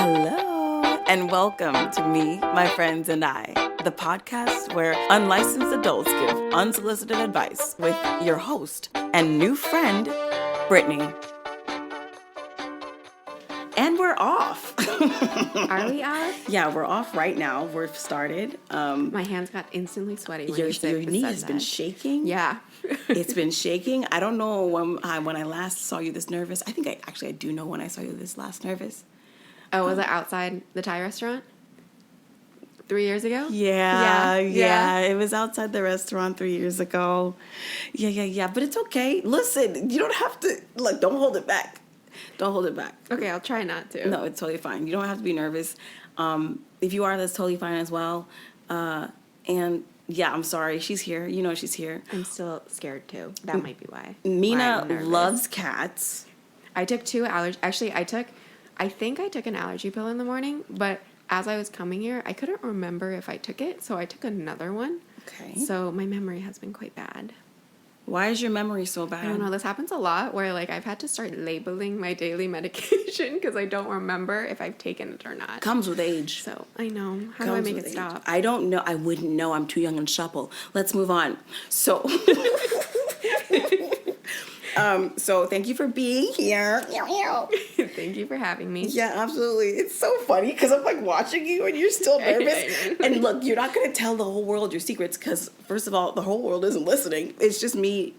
Hello, and welcome to Me, My Friends, and I, the podcast where unlicensed adults give unsolicited advice with your host and new friend, Brittany. And we're off. Are we off? Yeah, we're off right now. We've started. My hands got instantly sweaty when Your you knee said has been that. shaking. Yeah. It's been shaking. I don't know when I last saw you this nervous. I think I do know when I saw you this last nervous. Oh, was it outside the Thai restaurant 3 years ago? Yeah. It was outside the restaurant 3 years ago. Yeah. But it's okay. Listen, you don't have to, don't hold it back. Don't hold it back. Okay, I'll try not to. No, it's totally fine. You don't have to be nervous. If you are, that's totally fine as well. And yeah, I'm sorry. She's here. You know she's here. I'm still scared too. That might be why. Mina why I'm loves cats. I took 2 allergy. Actually, I think I took an allergy pill in the morning, but as I was coming here, I couldn't remember if I took it, so I took another one. Okay. So my memory has been quite bad. Why is your memory so bad? I don't know. This happens a lot where I've had to start labeling my daily medication because I don't remember if I've taken it or not. Comes with age. So I know. How do I make it stop? I don't know. I wouldn't know. I'm too young and supple. Let's move on. So, so thank you for being here. Thank you for having me. Yeah, absolutely. It's so funny because I'm watching you and you're still nervous. And look, you're not going to tell the whole world your secrets because, first of all, the whole world isn't listening. It's just me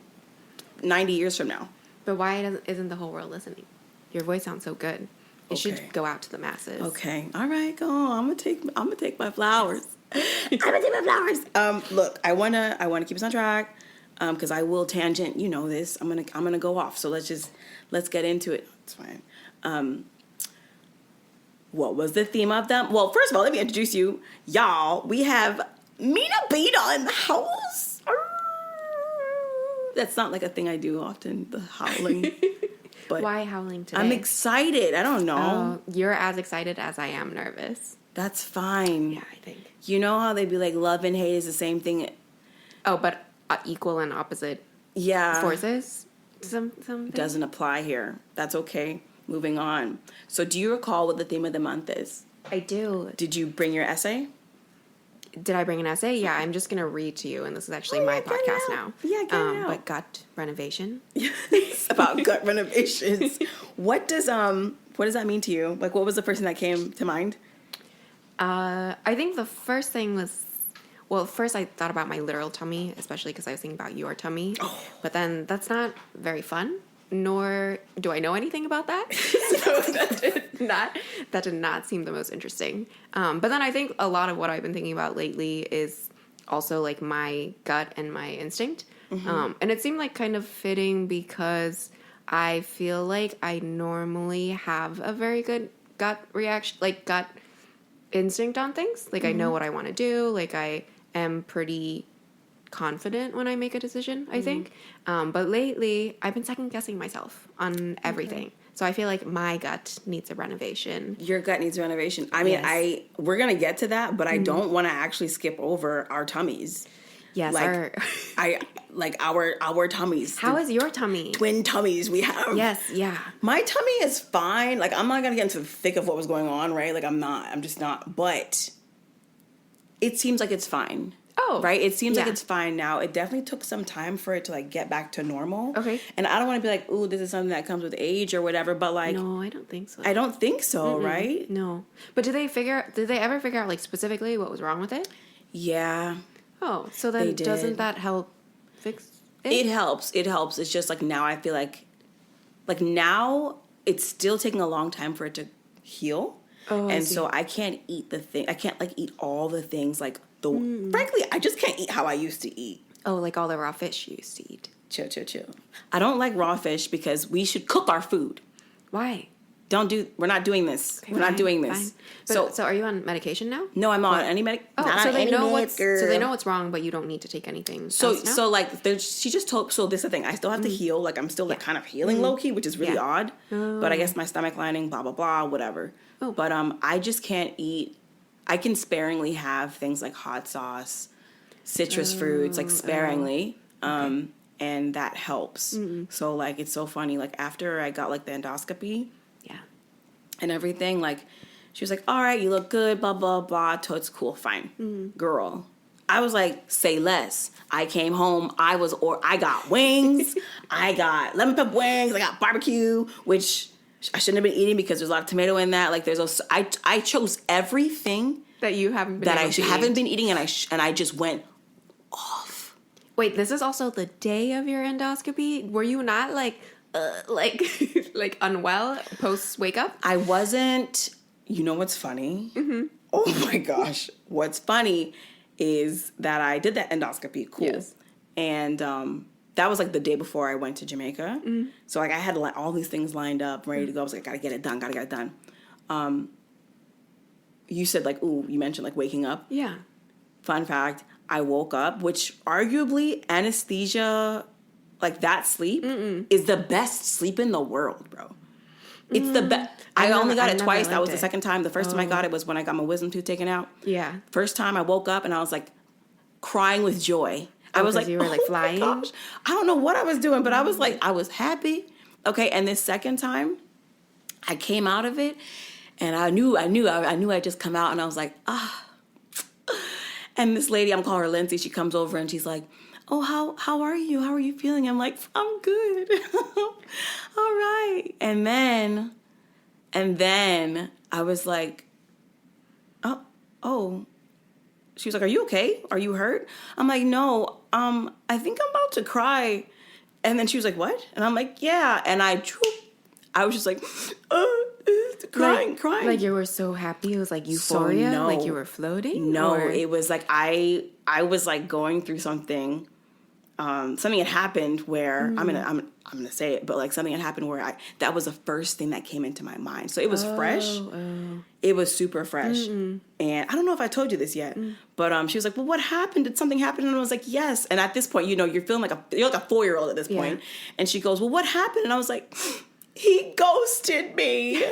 90 years from now. But why isn't the whole world listening? Your voice sounds so good. It should Okay. go out to the masses. Okay. All right, go on. I'm gonna take my flowers. I'm gonna take my flowers. Look, I wanna keep us on track. Because I will tangent, you know this. I'm gonna go off. So let's get into it. It's fine. What was the theme of them? Well, first of all, let me introduce you, y'all. We have Mina Beta in the house. That's not a thing I do often. The howling. But Why howling today? I'm excited. I don't know. Oh, you're as excited as I am nervous. That's fine. Yeah, I think. You know how they be love and hate is the same thing. Oh, but equal and opposite forces? Something? Doesn't apply here. That's okay. Moving on. So do you recall what the theme of the month is? I do. Did you bring your essay? Did I bring an essay? Yeah, I'm just going to read to you, and this is actually my podcast now. Yeah, get it out. But gut renovation. It's about gut renovations. What does that mean to you? What was the first thing that came to mind? I think the first thing was, well, first I thought about my literal tummy, especially because I was thinking about your tummy. Oh. But then that's not very fun, nor do I know anything about that. So that did not seem the most interesting. But then I think a lot of what I've been thinking about lately is also my gut and my instinct. Mm-hmm. And it seemed kind of fitting because I feel like I normally have a very good gut reaction, gut instinct on things. I know what I want to do. I am pretty confident when I make a decision, I think. But lately, I've been second guessing myself on everything. Okay. So I feel like my gut needs a renovation. Your gut needs a renovation. I mean, yes. We're going to get to that, but I don't want to actually skip over our tummies. Yes, our tummies. How is your tummy? Twin tummies we have. Yes, yeah. My tummy is fine. I'm not going to get into the thick of what was going on, right? I'm just not. But it seems like it's fine. Oh. Right? It seems like it's fine now. It definitely took some time for it to get back to normal. Okay. And I don't want to be ooh, this is something that comes with age or whatever, but No, I don't think so. I don't think so, right? No. But did they ever figure out specifically what was wrong with it? Yeah. Oh, so then doesn't that help fix it? It helps. It's just now I feel like now it's still taking a long time for it to heal. Oh, and so I can't eat the thing. I can't eat all the things frankly, I just can't eat how I used to eat. Oh, all the raw fish you used to eat. Chill. I don't like raw fish because we should cook our food. Why? We're not doing this. Okay, we're not doing this. So are you on medication now? No, I'm on any medication. Oh, so they know what's wrong, but you don't need to take anything. So else now? she just told. So this is the thing. I still have to heal. I'm still kind of healing low key, which is really odd. Oh. But I guess my stomach lining, blah blah blah, whatever. Oh. But I just can't eat. I can sparingly have things like hot sauce, citrus fruits, sparingly. Okay. And that helps. Mm-hmm. So it's so funny. After I got the endoscopy. Yeah. And everything She was like, all right, you look good, blah, blah, blah. Totes cool, fine. Girl. I was like, say less. I came home. I got wings. I got lemon pepper wings. I got barbecue, which I shouldn't have been eating because there's a lot of tomato in that. Like I chose everything that you haven't been that I able to haven't eat. been eating, and I just went off. Wait, this is also the day of your endoscopy. Were you not like like unwell post wake up? I wasn't. You know what's funny? Oh my gosh, what's funny is that I did that endoscopy. Cool. Yes. And that was like the day before I went to Jamaica. So like I had like all these things lined up, ready to go. I was like, gotta get it done. You said like, ooh, you mentioned like waking up. Yeah. Fun fact, I woke up, which arguably anesthesia, like that sleep, is the best sleep in the world, bro. It's the best. I only got it twice. That was the second time. The first time I got it was when I got my wisdom tooth taken out. Yeah. First time I woke up and I was like crying with joy. I was like, you were like flying. Gosh. I don't know what I was doing, but I was like, I was happy. Okay, and this second time, I came out of it, and I knew I'd just come out, and I was like, ah. And this lady, I'm calling her Lindsay. She comes over and she's like, oh, how are you? How are you feeling? I'm like, I'm good. All right. And then I was like, oh. She was like, are you okay? Are you hurt? I'm like, no, I think I'm about to cry. And then she was like, what? And I'm like, yeah. And I was just like, crying. Like you were so happy. It was like euphoria. So, no. Like you were floating. No, or? It was like I was like going through something. Something had happened where I'm gonna say it, but like something had happened where that was the first thing that came into my mind. So it was fresh. It was super fresh. And I don't know if I told you this yet, but she was like, well, what happened? Did something happen? And I was like, yes. And at this point, you know, you're feeling like you're like a 4-year-old at this point. And she goes, well, what happened? And I was like, he ghosted me.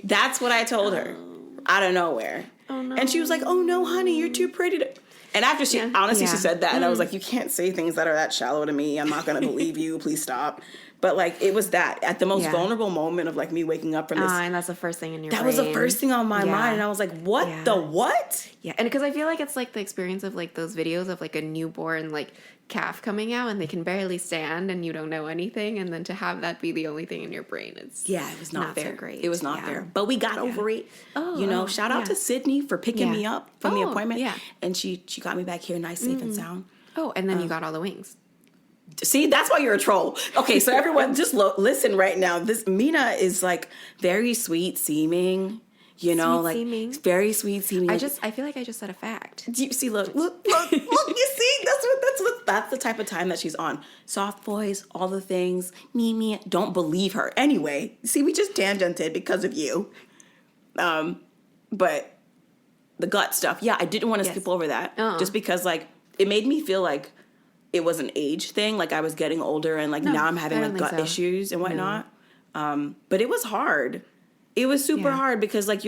That's what I told her out of nowhere. Oh, no. And she was like, oh no, honey, you're too pretty to. And after she said that, and I was like, you can't say things that are that shallow to me. I'm not going to believe you. Please stop. But like, it was that at the most vulnerable moment of like me waking up from this. And that's the first thing in your brain. That was the first thing on my mind. And I was like, what the what? Yeah. And because I feel like it's like the experience of like those videos of like a newborn like calf coming out and they can barely stand and you don't know anything. And then to have that be the only thing in your brain, it was not there. So great. It was not there. But we got over it. Shout out to Sydney for picking me up from the appointment. Yeah. And she got me back here nice, safe, and sound. Oh, and then you got all the wings. See, that's why you're a troll. Okay, so everyone just listen right now. This Mina is like very sweet seeming, you know, like very sweet seeming. I feel like I just said a fact. Do you see? Look! You see? That's the type of time that she's on. Soft voice, all the things. Me. Don't believe her. Anyway, see, we just tangented because of you. But the gut stuff, yeah, I didn't want to skip over that just because like it made me feel like it was an age thing. Like I was getting older and like now I'm having like gut issues and whatnot. But it was hard. It was super hard because like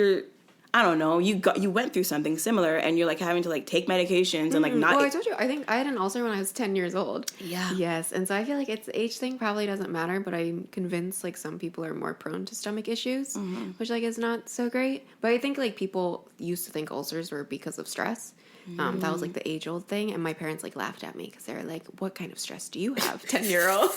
I don't know, you went through something similar and you're like having to like take medications and like not. Well, I told you, I think I had an ulcer when I was 10 years old. Yeah. Yes. And so I feel like it's the age thing probably doesn't matter, but I'm convinced like some people are more prone to stomach issues, which like is not so great. But I think like people used to think ulcers were because of stress. That was like the age old thing, and my parents like laughed at me because they were like, "What kind of stress do you have, 10-year-old?"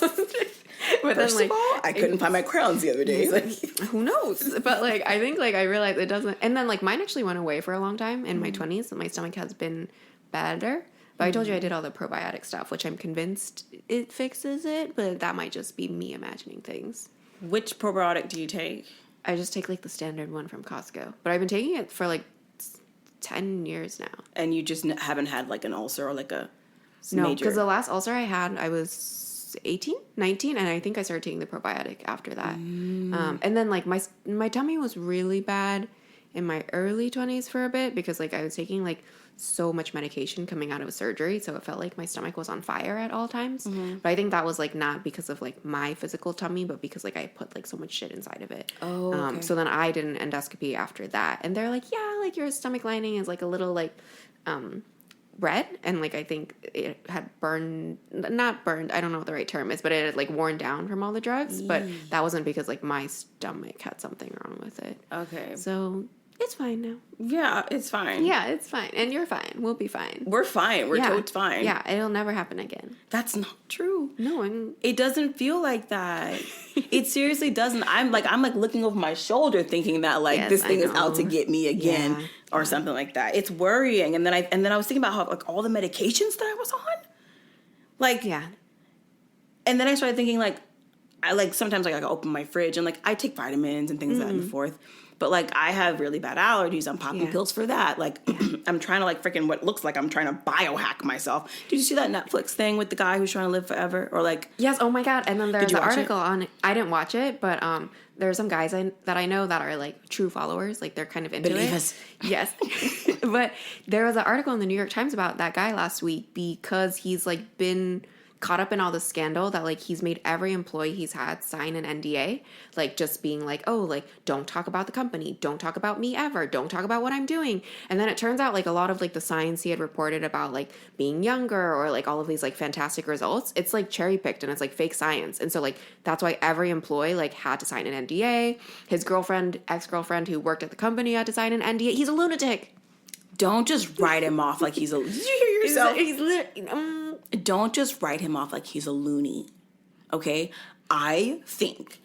But First of all, I couldn't find my crowns the other day. Like, who knows? But like, I think like I realized it doesn't. And then like mine actually went away for a long time in my 20s. And my stomach has been better. But I told you I did all the probiotic stuff, which I'm convinced it fixes it. But that might just be me imagining things. which probiotic do you take? I just take like the standard one from Costco, but I've been taking it for like 10 years now. And you just haven't had like an ulcer or like a No, major... because the last ulcer I had, I was 18, 19, and I think I started taking the probiotic after that. And then like my tummy was really bad in my early 20s for a bit because like I was taking like so much medication coming out of a surgery, so it felt like my stomach was on fire at all times. But I think that was like not because of like my physical tummy, but because like I put like so much shit inside of it. Okay. So then I did an endoscopy after that, and they're like, yeah, like your stomach lining is like a little like red, and like I think it had not burned, I don't know what the right term is, but it had like worn down from all the drugs. But that wasn't because like my stomach had something wrong with it. Okay. So It's fine now. Yeah, it's fine. Yeah, it's fine. And you're fine. We'll be fine. We're fine. We're totes fine. Yeah, it'll never happen again. That's not true. No, it doesn't feel like that. It seriously doesn't. I'm like looking over my shoulder thinking that this thing is out to get me again or something like that. It's worrying. And then I was thinking about how like all the medications that I was on. Like, yeah. And then I started thinking I sometimes I open my fridge and I take vitamins and things of that and forth. But I have really bad allergies. I'm popping pills for that. I'm trying to freaking what looks like I'm trying to biohack myself. Did you see that Netflix thing with the guy who's trying to live forever? Or yes. Oh my God. And then there's an article on it. I didn't watch it, but there are some guys that I know that are true followers. They're kind of into it. Yes. But there was an article in the New York Times about that guy last week because he's been caught up in all the scandal that he's made every employee he's had sign an NDA, just being don't talk about the company, don't talk about me ever, don't talk about what I'm doing. And then it turns out a lot of the science he had reported about being younger or all of these fantastic results, it's cherry picked and it's fake science. And so that's why every employee had to sign an NDA. His ex-girlfriend who worked at the company had to sign an NDA. He's a lunatic. Don't just write him off like he's a... Did you hear yourself? Don't just write him off like he's a loony. Okay? I think...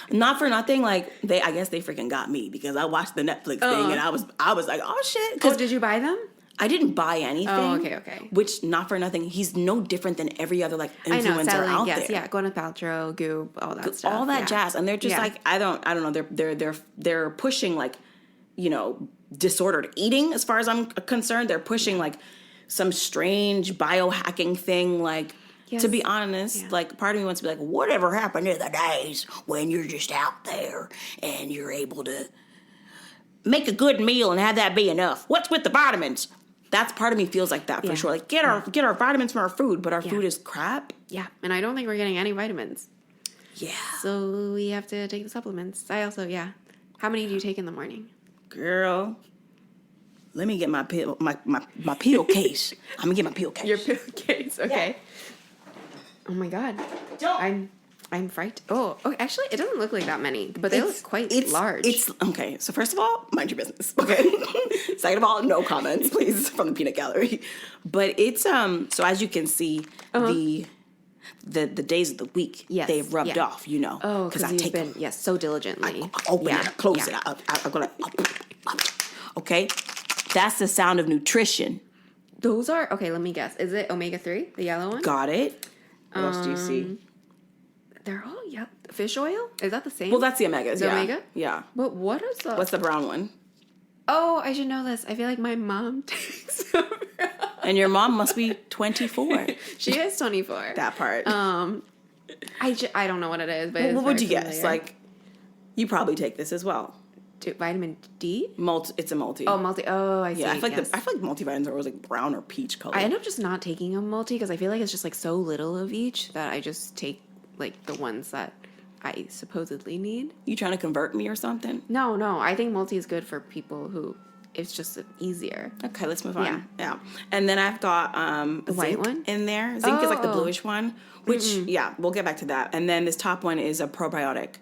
Not for nothing, I guess they freaking got me because I watched the Netflix thing and I was like, oh shit. Oh, did you buy them? I didn't buy anything. Oh, okay. Which, not for nothing, he's no different than every other influencer out there. Yeah, Gwyneth Paltrow, Goop, all that stuff. All that jazz. And they're just I don't know, they're pushing disordered eating as far as I'm concerned. They're pushing some strange biohacking thing to be honest, part of me wants to be whatever happened to the days when you're just out there and you're able to make a good meal and have that be enough? What's with the vitamins? That's part of me feels like that for sure. Get our vitamins from our food, but our food is crap. Yeah, and I don't think we're getting any vitamins. Yeah. So we have to take the supplements. I also, How many do you take in the morning? Girl, let me get my pill case. I'm gonna get my pill case. Your pill case, okay. Yeah. Oh my God. I'm frightened. Oh, actually, it doesn't look like that many, but they look quite large. It's okay. So first of all, mind your business. Okay. Second of all, no comments, please, from the peanut gallery. But it's so as you can see, the days of the week they've rubbed off. Oh, because you've been so diligently. I open it, close it. I'm gonna. Okay, that's the sound of nutrition. Those are okay. Let me guess. Is it omega-3, the yellow one? Got it. What else do you see? They're all fish oil. Is that the same? Well, that's the omegas. The omega. Yeah. But what's the brown one? Oh, I should know this. I feel like my mom takes them. And your mom must be 24. She is 24. That part. I don't know what it is, but what would you guess? You probably take this as well. Vitamin D? It's a multi. Oh, multi. Oh, I see. Yeah, I feel like multivitamins are always brown or peach color. I end up just not taking a multi because I feel like it's just so little of each that I just take the ones that I supposedly need. You trying to convert me or something? No. I think multi is good for people who it's just easier. Okay, let's move on. Yeah. And then I've got the white one in there. Zinc is the bluish one, which we'll get back to that. And then this top one is a probiotic.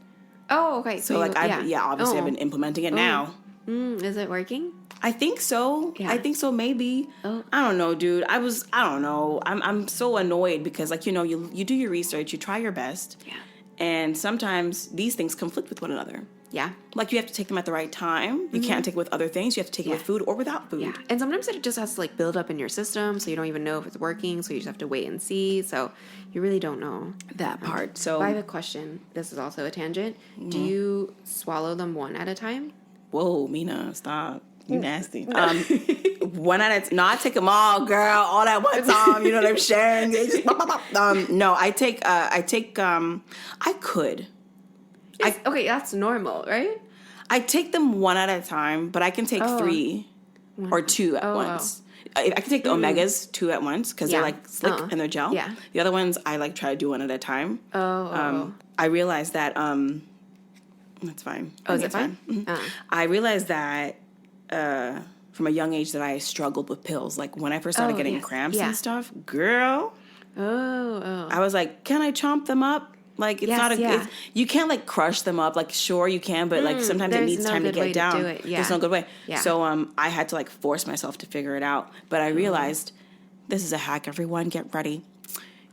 Oh, okay. So obviously I've been implementing it now. Is it working? I think so. Yeah. I think so. Maybe. Oh. I don't know, dude. I don't know. I'm so annoyed because you do your research, you try your best. Yeah. And sometimes these things conflict with one another. Yeah. You have to take them at the right time. You can't take it with other things. You have to take it with food or without food. Yeah. And sometimes it just has to build up in your system, so you don't even know if it's working. So you just have to wait and see. So you really don't know that part. So I have a question. This is also a tangent. Mm-hmm. Do you swallow them one at a time? Whoa, Mina, stop. You nasty. One at a no, I take them all, girl, all at one time. You know what I'm sharing? No, I could. Okay, that's normal, right? I take them one at a time, but I can take 3 or 2 at once. I can take the omegas 2 at once because they're slick and they're gel. Yeah. The other ones I try to do one at a time. I realized that that's fine. Oh, is it fine? Mm-hmm. I realized that from a young age that I struggled with pills. When I first started getting cramps and stuff, girl. Oh. I was like, can I chomp them up? Like, it's Yes, not a, yeah. you can't like crush them up. Like, sure you can, but like sometimes it there's needs no time to good way get to down. do it, yeah. There's no good way. Yeah. So I had to like force myself to figure it out. But I realized this is a hack. Everyone, get ready.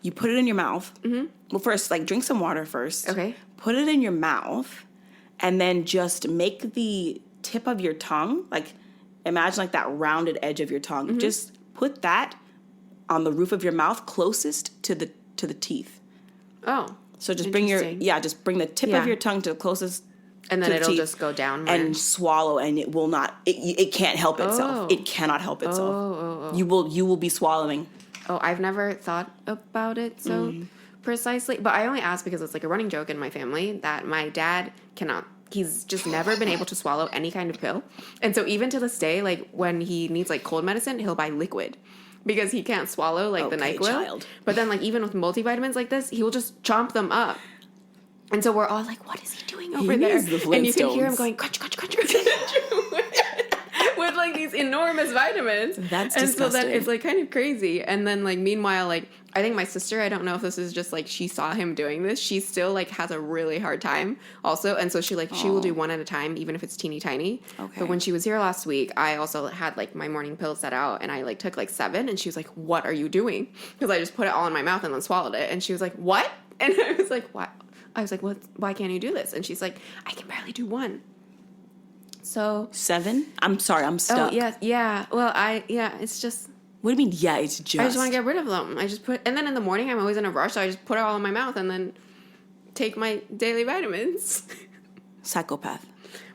You put it in your mouth. Mm-hmm. Well, first, like drink some water first. Okay. Put it in your mouth, and then just make the tip of your tongue, like imagine like that rounded edge of your tongue. Mm-hmm. Just put that on the roof of your mouth closest to the teeth. Oh. So just bring just bring the tip of your tongue to the closest and then to the it'll teeth just go down more. and swallow, and it will not. It can't help itself. It cannot help itself. You will be swallowing. Oh, I've never thought about it so precisely. But I only ask because it's like a running joke in my family that my dad cannot. He's just never been able to swallow any kind of pill. And so even to this day, like when he needs like cold medicine, he'll buy liquid because he can't swallow like the NyQuil. Child. But then like even with multivitamins like this, he will just chomp them up. And so we're all like, what is he doing over there? And you can hear him going crunch, crunch, crunch, crunch. With like these enormous vitamins. That's and disgusting. so then it's like kind of crazy. And then like meanwhile, like I think my sister, I don't know if this is just like she saw him doing this. She still like has a really hard time also. And so she will do one at a time, even if it's teeny tiny. Okay. But when she was here last week, I also had like my morning pill set out and I like took like 7 and she was like, what are you doing? Because I just put it all in my mouth and then swallowed it. And she was like, what? And I was like, what? I was like, well, why can't you do this? And she's like, I can barely do 1. So 7? I'm sorry, I'm stuck. Oh, yeah. Well, it's just. What do you mean? Yeah, it's just. I just want to get rid of them. I just and then in the morning I'm always in a rush, so I just put it all in my mouth and then take my daily vitamins. Psychopath.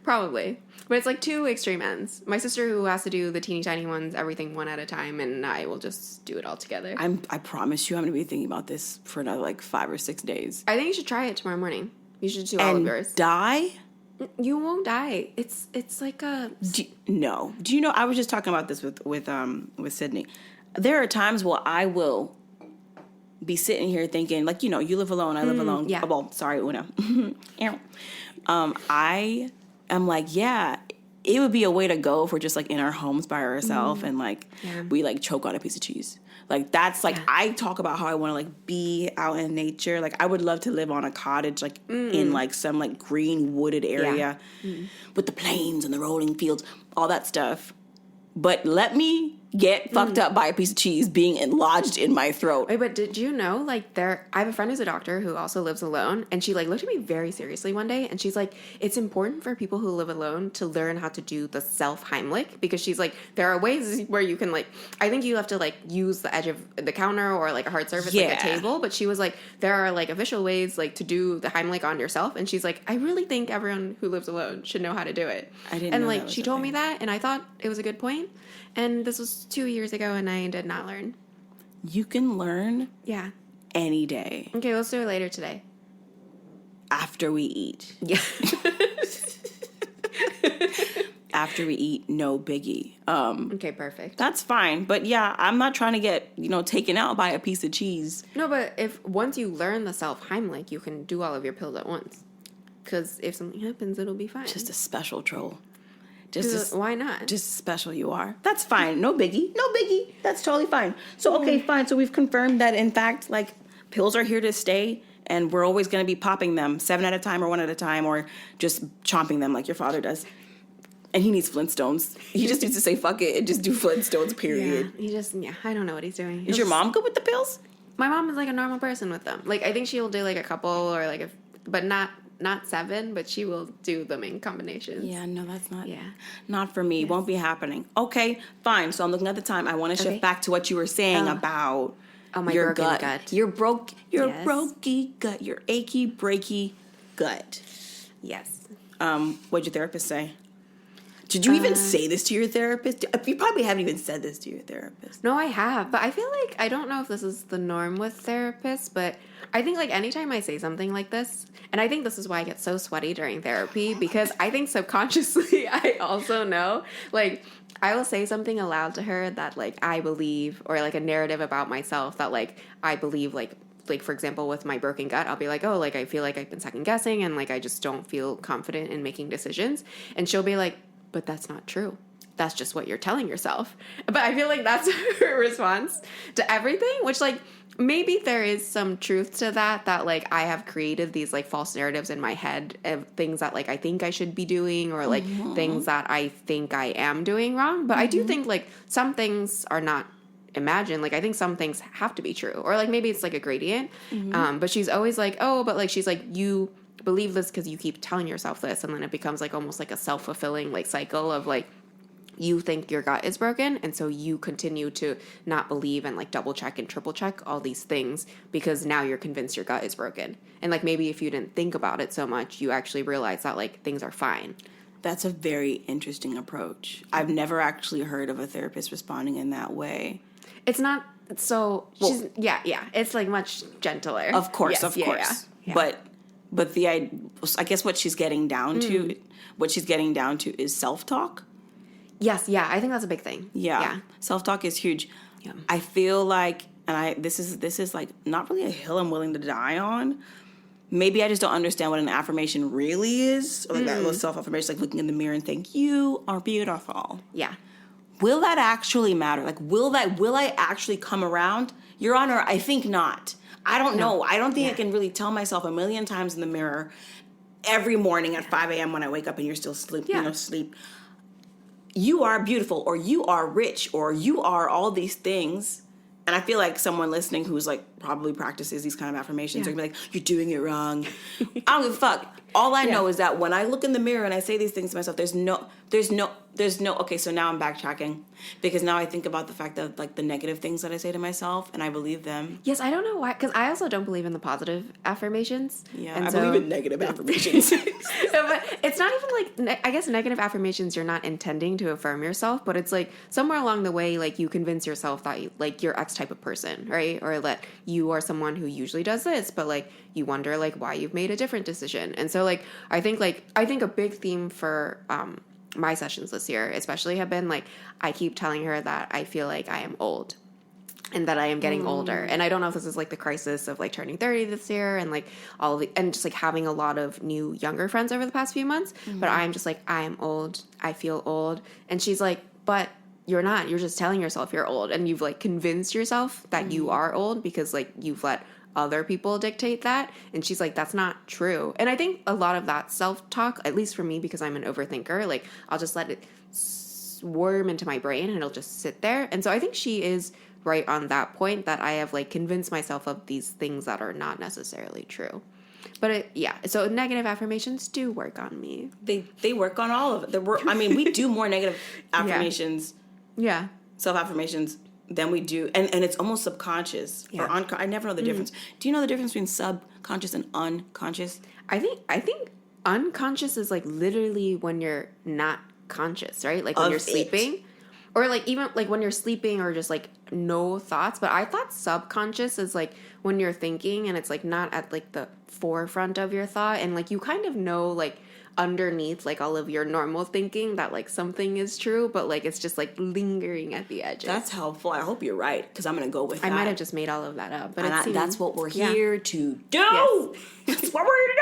Probably. But it's like 2 extreme ends. My sister who has to do the teeny tiny ones, everything one at a time, and I will just do it all together. I promise you I'm going to be thinking about this for another like 5 or 6 days. I think you should try it tomorrow morning. You should do all of yours. Die? You won't die. It's like a... No. Do you know, I was just talking about this with Sydney. There are times where I will be sitting here thinking, like, you know, you live alone, I live alone. yeah. Oh, well, sorry, Una. I am like, yeah, it would be a way to go if we're just like in our homes by ourselves and like we like choke on a piece of cheese. Like that's like I talk about how I want to like be out in nature. Like I would love to live on a cottage like in like some like green wooded area with the plains and the rolling fields, all that stuff. But let me get fucked up by a piece of cheese being lodged in my throat. Wait, but did you know, like, I have a friend who's a doctor who also lives alone, and she, like, looked at me very seriously one day, and she's like, it's important for people who live alone to learn how to do the self-Heimlich, because she's like, there are ways where you can, like, I think you have to, like, use the edge of the counter or, like, a hard surface, like a table, but she was like, there are, like, official ways, like, to do the Heimlich on yourself, and she's like, I really think everyone who lives alone should know how to do it. I didn't and, know like, that was she a told thing. me that, and I thought it was a good point, and this was 2 years ago, and I did not learn. You can learn Yeah. any day Okay, let's do it later today. after we eat. Yeah. After we eat, no biggie. Okay, perfect. That's fine. But yeah, I'm not trying to get, taken out by a piece of cheese. No, but if once you learn the self-Heimlich, you can do all of your pills at once. Because if something happens, it'll be fine. Just a special troll. Why not? Just special you are. That's fine. No biggie. No biggie. That's totally fine. So, okay, fine. So we've confirmed that, in fact, like, pills are here to stay, and we're always going to be popping them 7 at a time or 1 at a time, or just chomping them like your father does. And he needs Flintstones. He just needs to say fuck it and just do Flintstones, period. I don't know what he's doing. Is your mom good with the pills? My mom is like a normal person with them. Like, I think she'll do like a couple or like but not 7, but she will do them in combinations. Yeah, no, that's not. Yeah. Not for me. Won't be happening. Okay, fine. So I'm looking at the time. I want to shift back to what you were saying about my your broken gut. gut. Your Yes. brokey gut. Your achy, breaky gut. Yes. What'd your therapist say? Did you even say this to your therapist? You probably haven't even said this to your therapist. No, I have, but I feel like I don't know if this is the norm with therapists, but I think like anytime I say something like this, and I think this is why I get so sweaty during therapy, because I think subconsciously I also know, like, I will say something aloud to her that like I believe, or like a narrative about myself that like I believe, like for example with my broken gut, I'll be like, oh, like I feel like I've been second guessing and like I just don't feel confident in making decisions, and she'll be like, but that's not true. that's just what you're telling yourself. But I feel like that's her response to everything, which like maybe there is some truth to that like I have created these like false narratives in my head of things that like I think I should be doing, or like things that I think I am doing wrong. But I do think like some things are not imagined. Like I think some things have to be true, or like maybe it's like a gradient. But she's always like, oh, but like she's like, you believe this because you keep telling yourself this, and then it becomes like almost like a self-fulfilling like cycle of like you think your gut is broken, and so you continue to not believe and like double check and triple check all these things because now you're convinced your gut is broken. And like maybe if you didn't think about it so much, you actually realize that like things are fine. That's a very interesting approach. I've never actually heard of a therapist responding in that way. It's not so she's it's like much gentler. Of course, Yes, of course. Yeah. But I guess what she's getting down to is self-talk. Yes, yeah, I think that's a big thing. Yeah. Self-talk is huge. Yeah. I feel like, and this is like not really a hill I'm willing to die on. Maybe I just don't understand what an affirmation really is. Or like that little self-affirmation, like looking in the mirror and think, you are beautiful. Yeah. Will that actually matter? Like, will I actually come around? Your Honor, I think not. I don't know. I don't think I can really tell myself a million times in the mirror every morning at 5 a.m. when I wake up and you're still sleep. You are beautiful, or you are rich, or you are all these things. And I feel like someone listening who's like probably practices these kind of affirmations are gonna be like, you're doing it wrong. I don't give a fuck. All I know is that when I look in the mirror and I say these things to myself, there's no, okay, so now I'm backtracking because now I think about the fact that like the negative things that I say to myself and I believe them. Yes, I don't know why, because I also don't believe in the positive affirmations. Yeah, and I believe in negative affirmations. But it's not even like, I guess negative affirmations, you're not intending to affirm yourself, but it's like somewhere along the way, like you convince yourself that like you're X type of person, right? Or that you are someone who usually does this, but like you wonder like why you've made a different decision. And so like I think a big theme for my sessions this year especially have been like I keep telling her that I feel like I am old and that I am getting older. And I don't know if this is like the crisis of like turning 30 this year and like all of the, and just like having a lot of new younger friends over the past few months, but I'm just like, I am old, I feel old. And she's like, but you're not, you're just telling yourself you're old, and you've like convinced yourself that you are old because like you've let other people dictate that. And she's like, that's not true. And I think a lot of that self-talk, at least for me, because I'm an overthinker, like I'll just let it worm into my brain and it'll just sit there. And so I think she is right on that point, that I have like convinced myself of these things that are not necessarily true. But so negative affirmations do work on me. They work on all of it. I mean, we do more negative affirmations, self-affirmations than we do, and it's almost subconscious or I never know the difference. Do you know the difference between subconscious and unconscious? I think unconscious is like literally when you're not conscious, right? Like when you're sleeping. Or like even like when you're sleeping or just like no thoughts. But I thought subconscious is like when you're thinking and it's like not at like the forefront of your thought, and like you kind of know like underneath like all of your normal thinking that like something is true, but like it's just like lingering at the edges. That's helpful. I hope you're right, because I'm gonna go with that. I might have just made all of that up, but that's what we're here to do. Yes. That's what we're here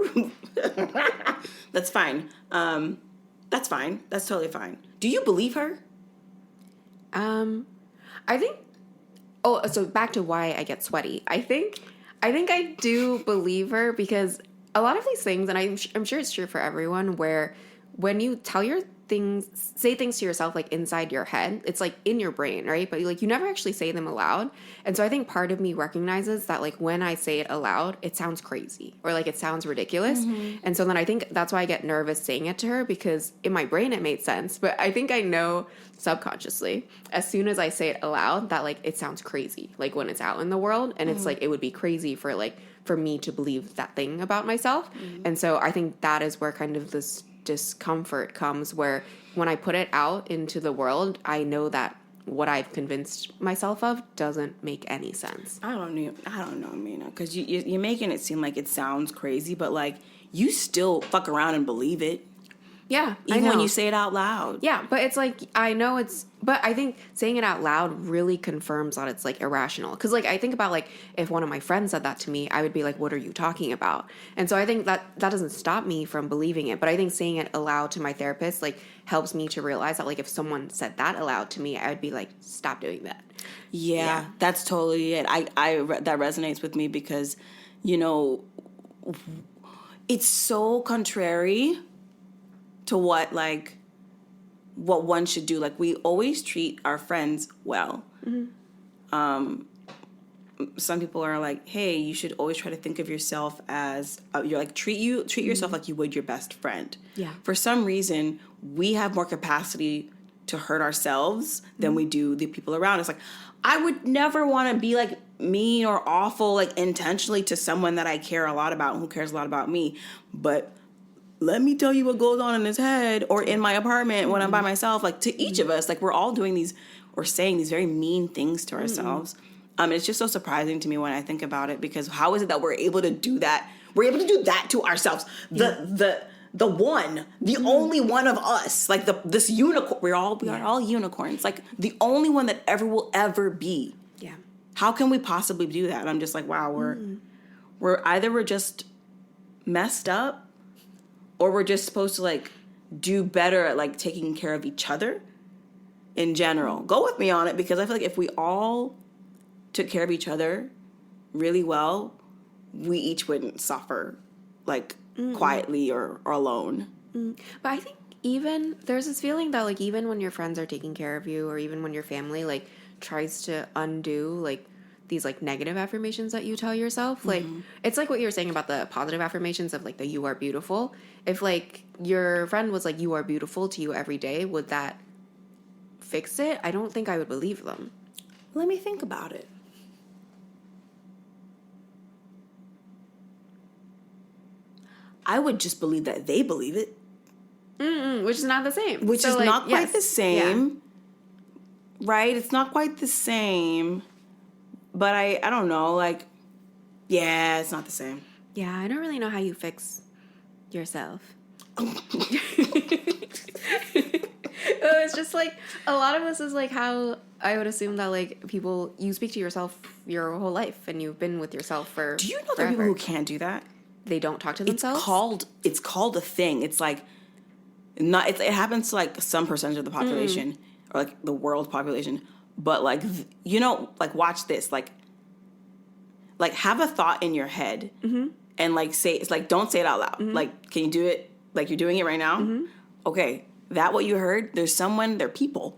to do. That's fine. That's fine. That's totally fine. Do you believe her? I think. Oh, so back to why I get sweaty. I think I do believe her because a lot of these things, and I'm sure it's true for everyone, where when you tell say things to yourself like inside your head, it's like in your brain, right? But like you never actually say them aloud. And so I think part of me recognizes that like when I say it aloud, it sounds crazy or like it sounds ridiculous. And so then I think that's why I get nervous saying it to her, because in my brain it made sense. But I think I know subconsciously, as soon as I say it aloud, that like it sounds crazy, like when it's out in the world. And it's like it would be crazy for me to believe that thing about myself. And so I think that is where kind of this discomfort comes, where when I put it out into the world, I know that what I've convinced myself of doesn't make any sense. I don't know, Mina, because you're making it seem like it sounds crazy, but like you still fuck around and believe it. Yeah, I even know. when you say it out loud. Yeah, but it's like, but I think saying it out loud really confirms that it's like irrational. Because like I think about like if one of my friends said that to me, I would be like, what are you talking about? And so I think that doesn't stop me from believing it. But I think saying it aloud to my therapist like helps me to realize that like if someone said that aloud to me, I would be like, stop doing that. Yeah, that's totally it. That resonates with me because, it's so contrary to what one should do. Like, we always treat our friends well. Some people are like, hey, you should always try to think of yourself as you're like treat yourself like you would your best friend. Yeah. For some reason, we have more capacity to hurt ourselves than we do the people around us. Like, I would never want to be like mean or awful, like intentionally to someone that I care a lot about and who cares a lot about me. But let me tell you what goes on in his head or in my apartment when I'm by myself. Like, to each of us, like, we're all doing these or saying these very mean things to ourselves. It's just so surprising to me when I think about it, because how is it that we're able to do that? We're able to do that to ourselves. The only one of us, like this unicorn. We are all unicorns. Like, the only one that will ever be. Yeah. How can we possibly do that? And I'm just like, wow, we're just messed up, or we're just supposed to like do better at like taking care of each other in general. Go with me on it, because I feel like if we all took care of each other really well, we each wouldn't suffer like quietly or alone. But I think even there's this feeling that like even when your friends are taking care of you, or even when your family like tries to undo like these like negative affirmations that you tell yourself, like it's like what you were saying about the positive affirmations of like the you are beautiful. If like your friend was like you are beautiful to you every day, would that fix it? I don't think I would believe them. Let me think about it. I would just believe that they believe it. Which is not the same. Which So, is like, not quite yes. the same. Yeah. Right? It's not quite the same. But I don't know. Like, yeah, it's not the same. Yeah, I don't really know how you fix yourself. It's just like a lot of this is like how I would assume that like people, you speak to yourself your whole life and you've been with yourself for Do you know there are forever. people who can't do that? They don't talk to themselves? It's called a thing. It's like it happens to like some percentage of the population or like the world population. But like like watch this. Like have a thought in your head and like say it's like don't say it out loud. Like, can you do it like you're doing it right now? Okay. That what you heard? There are people.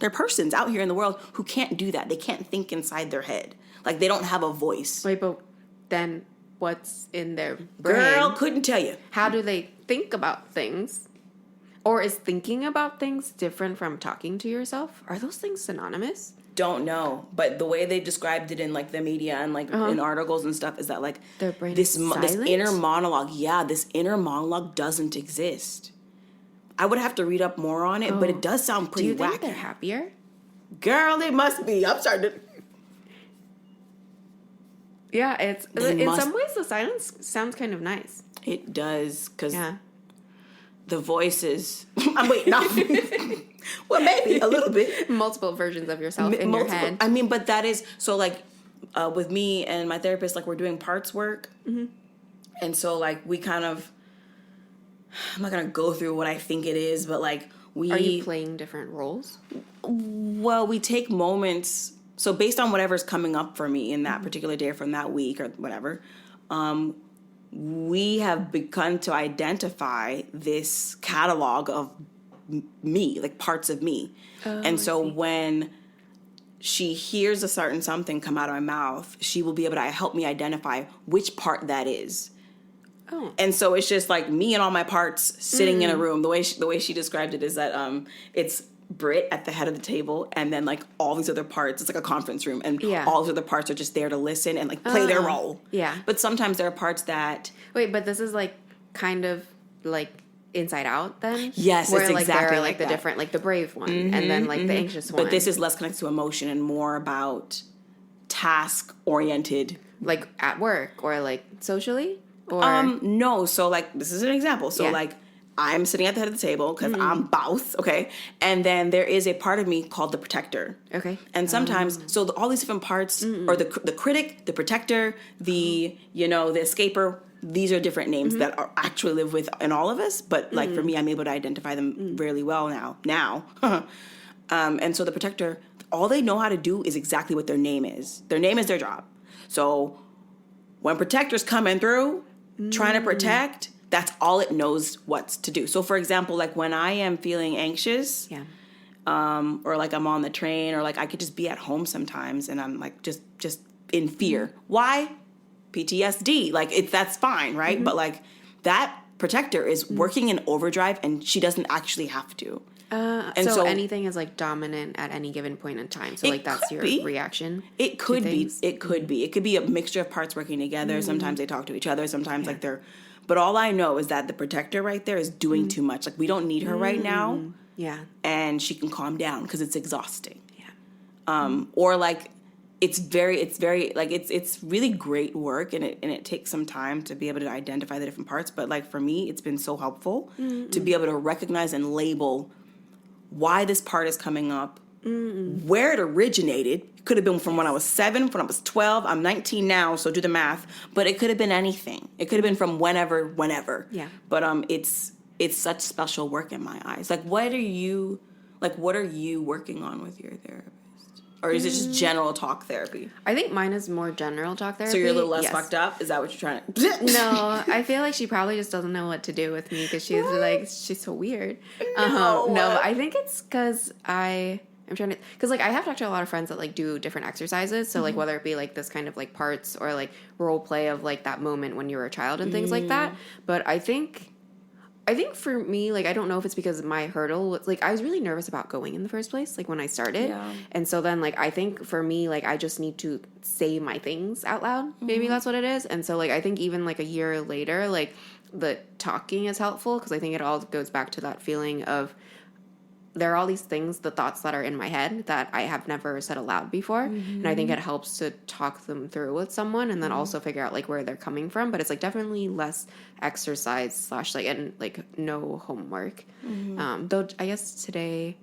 There are persons out here in the world who can't do that. They can't think inside their head. Like, they don't have a voice. Wait, but then what's in their brain? Girl, couldn't tell you. How do they think about things? Or is thinking about things different from talking to yourself? Are those things synonymous? Don't know. But the way they described it in like the media and like in articles and stuff is that like their brain this is this silent? inner monologue. Yeah, this inner monologue doesn't exist. I would have to read up more on it, but it does sound pretty wacky. Do you think they're happier? Girl, they must be. I'm starting to... Yeah, in some ways the silence sounds kind of nice. It does, because Yeah. the voices... Wait, not... Well, maybe a little bit. Multiple versions of yourself in your head. I mean, but that is... So, like, with me and my therapist, like, we're doing parts work. And so, like, we kind of... I'm not going to go through what I think it is, but, like, we... Are you playing different roles? Well, we take moments... So based on whatever's coming up for me in that particular day from that week or whatever, we have begun to identify this catalog of me, like parts of me. And so when she hears a certain something come out of my mouth, she will be able to help me identify which part that is. Oh. And so it's just like me and all my parts sitting in a room. The way she described it is that it's Brit at the head of the table, and then like all these other parts. It's like a conference room, and all these other parts are just there to listen and like play their role. Yeah. But sometimes there are parts that... Wait, but this is like kind of like Inside Out then? Yes, where it's like exactly there are like like the that. different, like the brave one, and then like the anxious one. But this is less connected to emotion and more about task oriented. Like at work or like socially? Or No, so like this is an example. So like I'm sitting at the head of the table because I'm boss, okay? And then there is a part of me called the protector. Okay. And sometimes, all these different parts, or the critic, the protector, the escaper, these are different names that are actually live within all of us. But like for me, I'm able to identify them really well now. And so the protector, all they know how to do is exactly what their name is. Their name is their job. So when protector's coming through, trying to protect, that's all it knows what's to do. So for example, like when I am feeling anxious, or like I'm on the train, or like I could just be at home sometimes and I'm like just in fear. Why? PTSD. Like that's fine, right? But like that protector is working in overdrive and she doesn't actually have to. And so anything is like dominant at any given point in time. So like that's your reaction. It could be. It could be. It could be a mixture of parts working together. Sometimes they talk to each other. Sometimes like they're. But all I know is that the protector right there is doing too much. Like we don't need her right now. Yeah. And she can calm down because it's exhausting. Yeah. Or like it's really great work and it takes some time to be able to identify the different parts. But like for me, it's been so helpful to be able to recognize and label why this part is coming up, where it originated. It could have been from when I was 7, when I was 12. I'm 19 now, so do the math. But it could have been anything. It could have been from whenever. Yeah. But it's such special work in my eyes. Like, what are you working on with your therapist? Or is it just general talk therapy? I think mine is more general talk therapy. So you're a little less fucked up? Is that what you're trying to... No, I feel like she probably just doesn't know what to do with me because she's so weird. No, I think it's because I'm trying to... Because, like, I have talked to a lot of friends that, like, do different exercises. So, like, whether it be, like, this kind of, like, parts or, like, role play of, like, that moment when you were a child and things like that. But I think for me, like, I don't know if it's because my hurdle was, like, I was really nervous about going in the first place, like, when I started. Yeah. And so then, like, I think for me, like, I just need to say my things out loud. Maybe that's what it is. And so, like, I think even, like, a year later, like, the talking is helpful because I think it all goes back to that feeling of there are all these things, the thoughts that are in my head that I have never said aloud before. And I think it helps to talk them through with someone and then also figure out like where they're coming from. But it's like definitely less exercise / like, and like no homework. Though I guess today,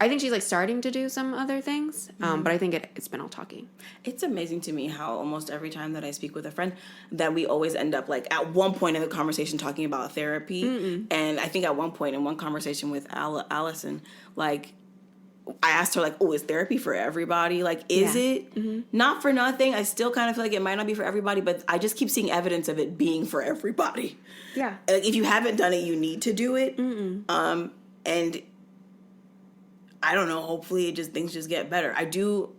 I think she's like starting to do some other things. But I think it's been all talking. It's amazing to me how almost every time that I speak with a friend that we always end up like at one point in the conversation talking about therapy. And I think at one point in one conversation with Allison, like I asked her like, oh, is therapy for everybody? Like, is it? Not for nothing. I still kind of feel like it might not be for everybody, but I just keep seeing evidence of it being for everybody. Yeah. Like if you haven't done it, you need to do it. And I don't know, hopefully things just get better. I'm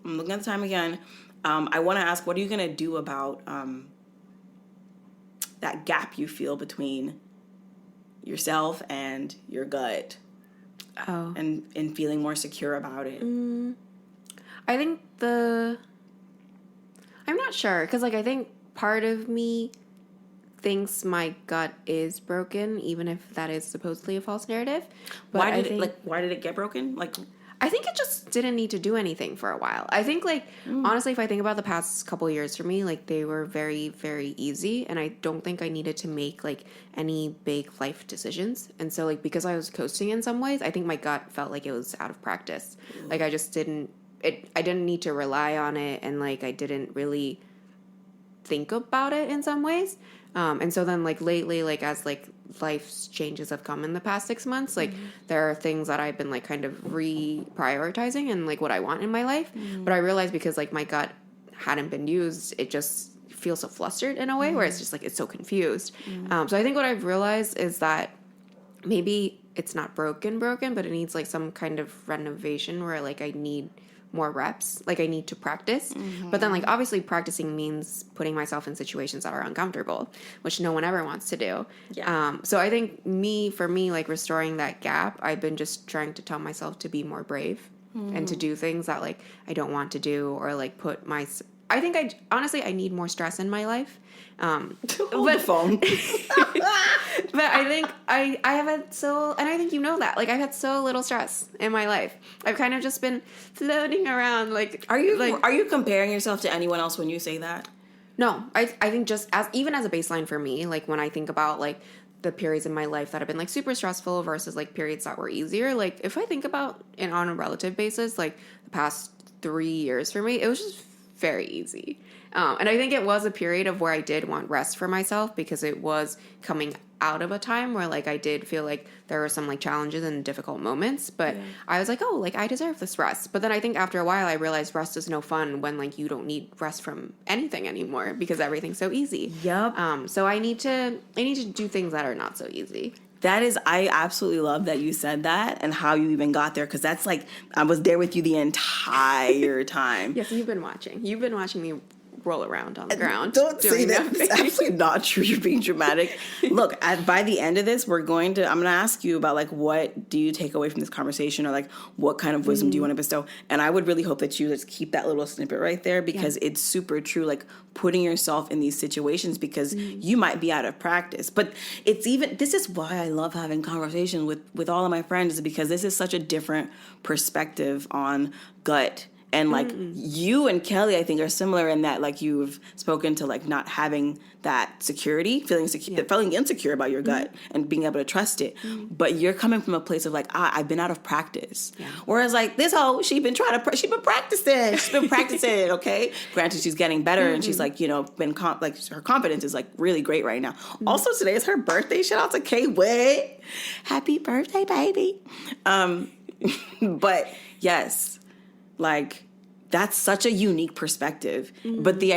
looking at the time again. I want to ask, what are you going to do about that gap you feel between yourself and your gut? Oh. And feeling more secure about it? I think I'm not sure. Because, like, I think part of me thinks my gut is broken, even if that is supposedly a false narrative. But why did it get broken? Like, I think it just didn't need to do anything for a while. I think, like, honestly, if I think about the past couple of years for me, like, they were very, very easy. And I don't think I needed to make, like, any big life decisions. And so, like, because I was coasting in some ways, I think my gut felt like it was out of practice. Like, I just I didn't need to rely on it. And, like, I didn't really think about it in some ways. And so then, like, lately, like, as, like, life's changes have come in the past 6 months, like, there are things that I've been, like, kind of reprioritizing and, like, what I want in my life. But I realized because, like, my gut hadn't been used, it just feels so flustered in a way where it's just, like, it's so confused. So I think what I've realized is that maybe it's not broken, but it needs, like, some kind of renovation where, like, I need more reps, like I need to practice. But then, like, obviously practicing means putting myself in situations that are uncomfortable, which no one ever wants to do. So I think for me, like, restoring that gap, I've been just trying to tell myself to be more brave and to do things that, like, I don't want to do, or, like, I think I need more stress in my life. Hold the phone. But I think I have had and I think you know that, like, I've had so little stress in my life. I've kind of just been floating around. Like, are you comparing yourself to anyone else when you say that? No, I think just even as a baseline for me, like, when I think about, like, the periods in my life that have been like super stressful versus like periods that were easier. Like if I think about it on a relative basis, like the past 3 years for me, it was just very easy. And I think it was a period of where I did want rest for myself because it was coming out of a time where like I did feel like there were some like challenges and difficult moments, but I was like, oh, like I deserve this rest. But then I think after a while I realized rest is no fun when like you don't need rest from anything anymore because everything's so easy. Yep. So I need to do things that are not so easy. That is, I absolutely love that you said that and how you even got there, because that's like, I was there with you the entire time. Yes, you've been watching. You've been watching me roll around on the ground. Don't say doing that. nothing. It's absolutely not true. You're being dramatic. Look, by the end of this, I'm going to ask you about like, what do you take away from this conversation, or like what kind of wisdom do you want to bestow? And I would really hope that you just keep that little snippet right there, because it's super true. Like putting yourself in these situations because you might be out of practice. But this is why I love having conversations with all of my friends, is because this is such a different perspective on gut. And like you and Kelly, I think, are similar in that like you've spoken to like not having that security, feeling insecure about your gut and being able to trust it. But you're coming from a place of like, I've been out of practice. Yeah. Whereas like this hoe, she's been practicing. Okay. Granted, she's getting better and she's like, been her confidence is like really great right now. Also, today is her birthday. Shout out to Kay Way. Happy birthday, baby. But yes. Like, that's such a unique perspective. But the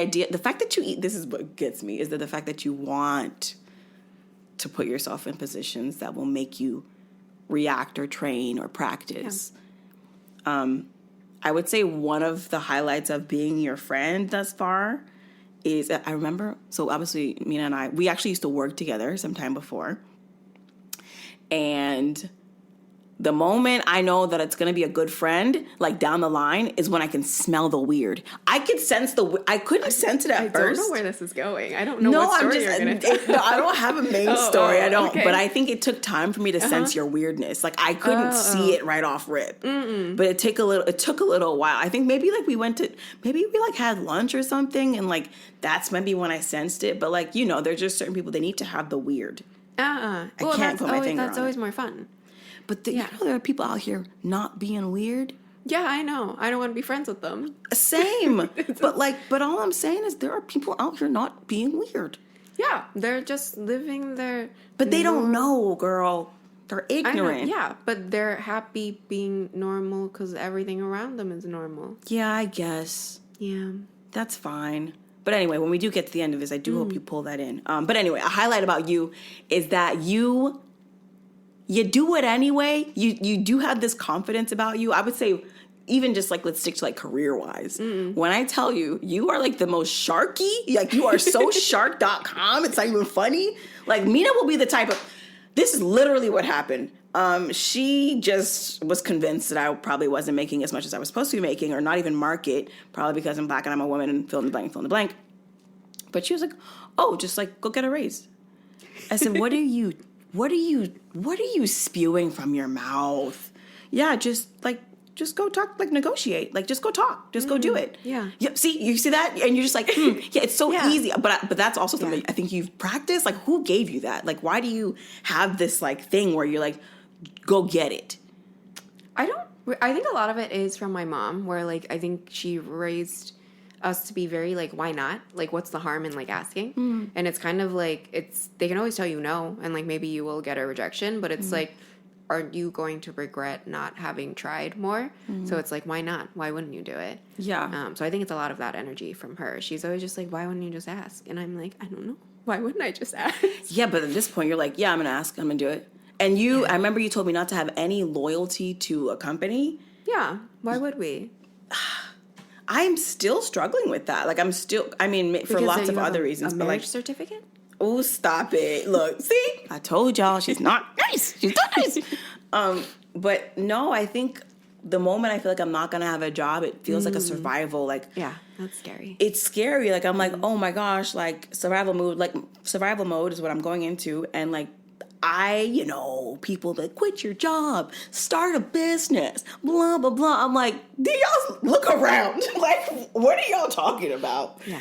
fact that you eat, this is what gets me, is that the fact that you want to put yourself in positions that will make you react or train or practice. Yeah. I would say one of the highlights of being your friend thus far is, I remember, so obviously Mina and I, we actually used to work together sometime before. And the moment I know that it's going to be a good friend, like down the line, is when I can smell the weird. I could sense I couldn't sense it at first. I don't know where this is going. I don't know what story you're going to tell. No, I don't have a main story. I don't. Okay. But I think it took time for me to sense your weirdness. Like I couldn't see it right off rip. But it took a little while. I think maybe like we like had lunch or something, and like that's maybe when I sensed it. But like, there's just certain people, they need to have the weird. I can't put my finger on That's always more fun. But there are people out here not being weird. Yeah, I know. I don't want to be friends with them. Same. but all I'm saying is there are people out here not being weird. Yeah, they're just living their... But they don't know, girl. They're ignorant. Yeah, but they're happy being normal because everything around them is normal. Yeah, I guess. Yeah. That's fine. But anyway, when we do get to the end of this, I do hope you pull that in. But anyway, a highlight about you is that you do it anyway. You do have this confidence about you. I would say, even just like, let's stick to like career-wise. When I tell you, you are like the most sharky, like you are so shark.com, it's not even funny. Like Mina will be the type of, this is literally what happened. She just was convinced that I probably wasn't making as much as I was supposed to be making, or not even market, probably because I'm black and I'm a woman and fill in the blank. But she was like, oh, just like go get a raise. I said, what are you spewing from your mouth? Yeah, just go talk, like negotiate, like just go talk, just go do it. Yeah. Yep. See, you see that, and you're just like, yeah, it's so easy. But that's also something I think you've practiced. Like, who gave you that? Like, why do you have this like thing where you're like, go get it? I think a lot of it is from my mom, where like I think she raised us to be very like, why not? Like, what's the harm in like asking? And it's kind of like, they can always tell you no, and like maybe you will get a rejection, but it's like, are you going to regret not having tried more? So it's like, why not? Why wouldn't you do it? Yeah. So I think it's a lot of that energy from her. She's always just like, why wouldn't you just ask? And I'm like, I don't know. Why wouldn't I just ask? Yeah, but at this point, you're like, yeah, I'm going to ask. I'm going to do it. And I remember you told me not to have any loyalty to a company. Yeah. Why would we? I'm still struggling with that. Like, for lots of other reasons. A but marriage like, certificate? Oh, stop it. Look, see? I told y'all she's not nice. She's not nice. But no, I think the moment I feel like I'm not going to have a job, it feels like a survival. Like, yeah, that's scary. It's scary. Like, I'm like, oh my gosh, like survival mode is what I'm going into. And like, people that quit your job, start a business, blah, blah, blah. I'm like, do y'all look around? Like, what are y'all talking about? Yeah.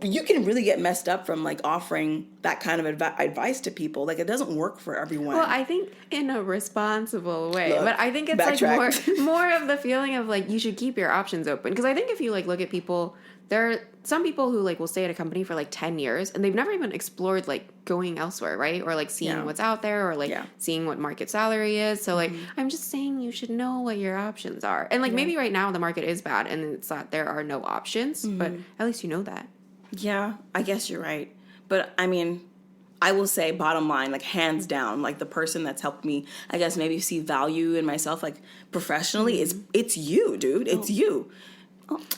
you can really get messed up from like offering that kind of advice to people. Like, it doesn't work for everyone. Well, I think in a responsible way, Look, but I think it's backtrack. like more of the feeling of like you should keep your options open, because I think if you like look at people, there are some people who like will stay at a company for like 10 years and they've never even explored like going elsewhere, right? Or like seeing what's out there, or like seeing what market salary is. So like I'm just saying you should know what your options are. And like maybe right now the market is bad and it's that there are no options, but at least you know that. Yeah, I guess you're right. But I mean, I will say bottom line, like hands down, like the person that's helped me, I guess maybe see value in myself, like professionally, it's you, dude. It's you.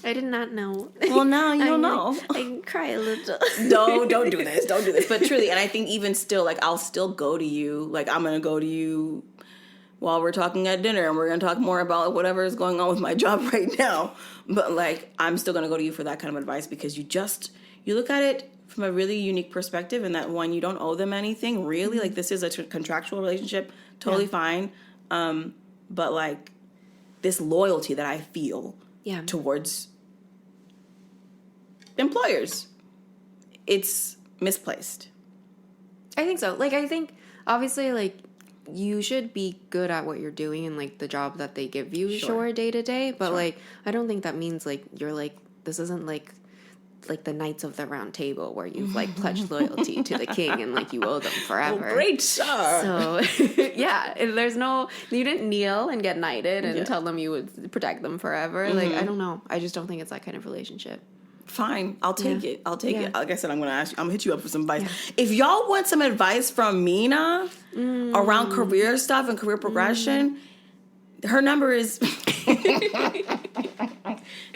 I did not know. Well, now you don't know. I can cry a little. No, don't do this. Don't do this. But truly, and I think even still, like I'll still go to you. Like I'm gonna go to you while we're talking at dinner, and we're gonna talk more about whatever is going on with my job right now. But like I'm still gonna go to you for that kind of advice, because you look at it from a really unique perspective, and that one, you don't owe them anything really. Like this is a contractual relationship, totally fine. But like this loyalty that I feel towards employers, it's misplaced. I think so. Like I think obviously like you should be good at what you're doing and like the job that they give you sure day to day, but like I don't think that means like you're like, this isn't like the Knights of the Round Table where you've like pledged loyalty to the king and like you owe them forever. Well, great, sir. So yeah, and you didn't kneel and get knighted and tell them you would protect them forever. Like I don't know, I just don't think it's that kind of relationship. Fine, I'll take it. I'll take it. Like I said, I'm gonna hit you up for some advice. If y'all want some advice from Mina around career stuff and career progression, her number is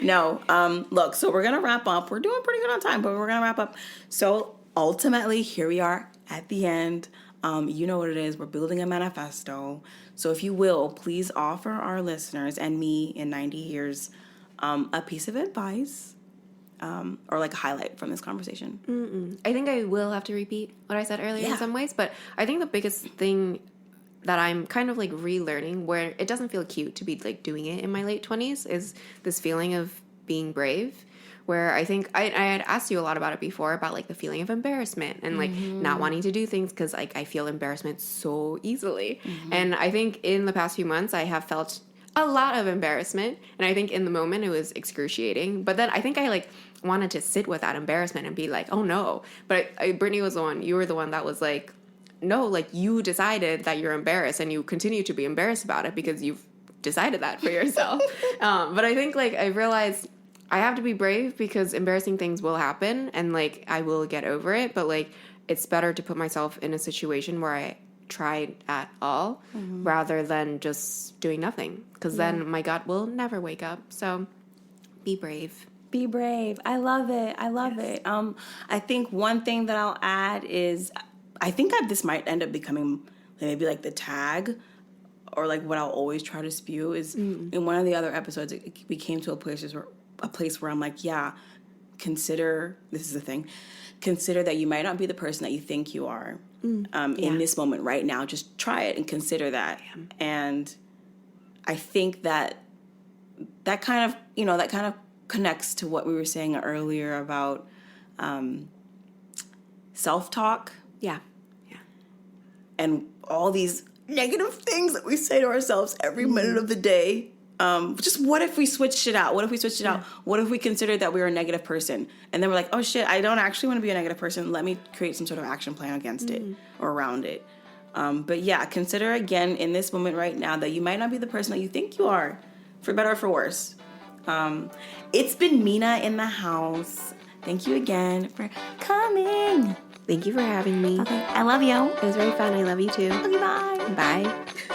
no. Look, so we're gonna wrap up. We're doing pretty good on time, but we're gonna wrap up. So ultimately, here we are at the end. You know what it is. We're building a manifesto. So if you will, please offer our listeners and me in 90 years a piece of advice. Or like a highlight from this conversation. I think I will have to repeat what I said earlier in some ways, but I think the biggest thing that I'm kind of like relearning, where it doesn't feel cute to be like doing it in my late 20s, is this feeling of being brave, where I think I had asked you a lot about it before, about like the feeling of embarrassment and like not wanting to do things because like I feel embarrassment so easily. And I think in the past few months I have felt a lot of embarrassment, and I think in the moment it was excruciating, but then I think I like wanted to sit with that embarrassment and be like, oh no. But Brittany was you were the one that was like, no, like you decided that you're embarrassed and you continue to be embarrassed about it because you've decided that for yourself. But I think like I realized I have to be brave because embarrassing things will happen and like I will get over it, but like it's better to put myself in a situation where I tried at all rather than just doing nothing, because then my gut will never wake up. So be brave. Be brave. I love it. I love it. I think one thing that I'll add is I think this might end up becoming maybe like the tag, or like what I'll always try to spew is in one of the other episodes, we came to a place where I'm like, consider, this is the thing, consider that you might not be the person that you think you are in this moment right now. Just try it and consider that. And I think that kind of connects to what we were saying earlier about self-talk. Yeah. And all these negative things that we say to ourselves every minute of the day. Just what if we switched it out? What if we considered that we were a negative person? And then we're like, oh shit, I don't actually want to be a negative person. Let me create some sort of action plan against it or around it. But yeah, consider again in this moment right now that you might not be the person that you think you are, for better or for worse. It's been Mina in the house. Thank you again for coming. Thank you for having me. Okay, I love you. It was very fun. I love you too. Okay, bye. Bye.